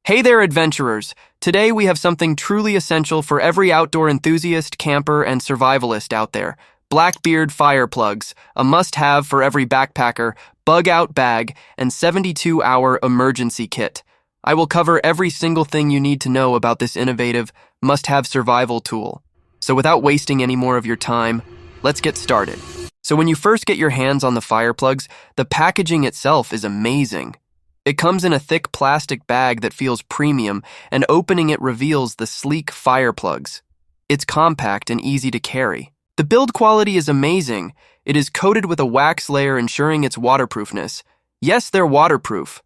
Hey there, adventurers! Today we have something truly essential for every outdoor enthusiast, camper, and survivalist out there. Blackbeard fire plugs, a must-have for every backpacker, bug-out bag, and 72-hour emergency kit. I will cover every single thing you need to know about this innovative, must-have survival tool. So without wasting any more of your time, let's get started. So when you first get your hands on the fire plugs, the packaging itself is amazing. It comes in a thick plastic bag that feels premium, and opening it reveals the sleek fire plugs. It's compact and easy to carry. The build quality is amazing. It is coated with a wax layer ensuring its waterproofness. Yes, they're waterproof.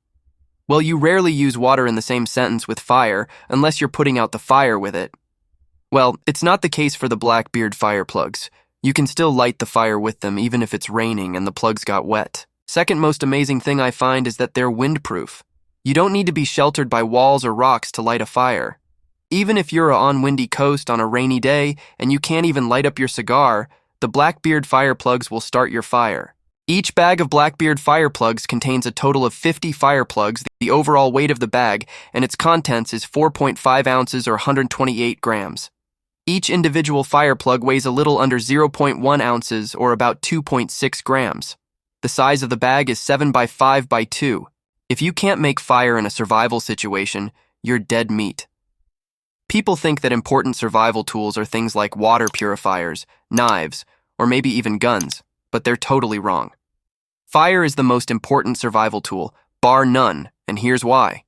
Well, you rarely use water in the same sentence with fire unless you're putting out the fire with it. Well, it's not the case for the Blackbeard fire plugs. You can still light the fire with them even if it's raining and the plugs got wet. Second most amazing thing I find is that they're windproof. You don't need to be sheltered by walls or rocks to light a fire. Even if you're on windy coast on a rainy day and you can't even light up your cigar, the Blackbeard fire plugs will start your fire. Each bag of Blackbeard fire plugs contains a total of 50 fire plugs. The overall weight of the bag and its contents is 4.5 ounces or 128 grams. Each individual fire plug weighs a little under 0.1 ounces or about 2.6 grams. The size of the bag is 7 by 5 by 2. If you can't make fire in a survival situation, you're dead meat. People think that important survival tools are things like water purifiers, knives, or maybe even guns, but they're totally wrong. Fire is the most important survival tool, bar none, and here's why.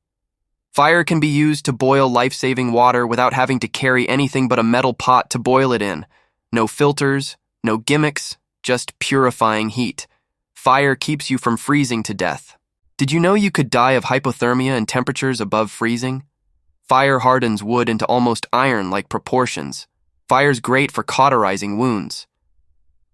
Fire can be used to boil life-saving water without having to carry anything but a metal pot to boil it in. No filters, no gimmicks, just purifying heat. Fire keeps you from freezing to death. Did you know you could die of hypothermia in temperatures above freezing? Fire hardens wood into almost iron-like proportions. Fire's great for cauterizing wounds.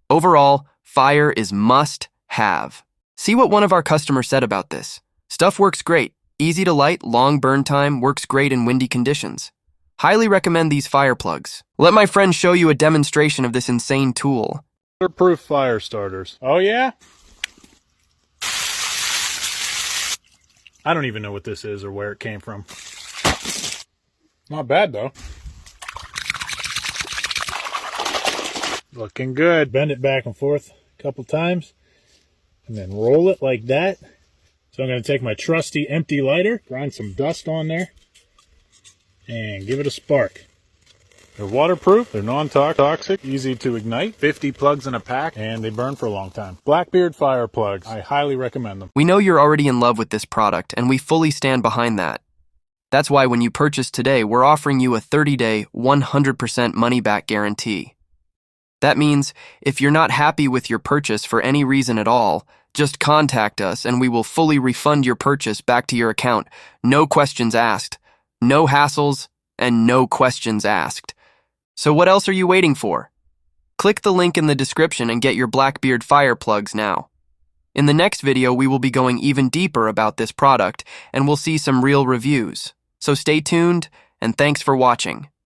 Overall, fire is must-have. See what one of our customers said about this. Stuff works great. Easy to light, long burn time, works great in windy conditions. Highly recommend these fire plugs. Let my friend show you a demonstration of this insane tool. Waterproof fire starters. Oh yeah? I don't even know what this is or where it came from. Not bad though. Looking good. Bend it back and forth a couple times and then roll it like that. So I'm going to take my trusty empty lighter, grind some dust on there, and give it a spark. They're waterproof, they're non-toxic, easy to ignite, 50 plugs in a pack, and they burn for a long time. Blackbeard fire plugs, I highly recommend them. We know you're already in love with this product, and we fully stand behind that. That's why when you purchase today, we're offering you a 30-day, 100% money-back guarantee. That means if you're not happy with your purchase for any reason at all, just contact us and we will fully refund your purchase back to your account. No questions asked, no hassles, and no questions asked. So what else are you waiting for? Click the link in the description and get your Blackbeard fire plugs now. In the next video, we will be going even deeper about this product and we'll see some real reviews. So stay tuned and thanks for watching.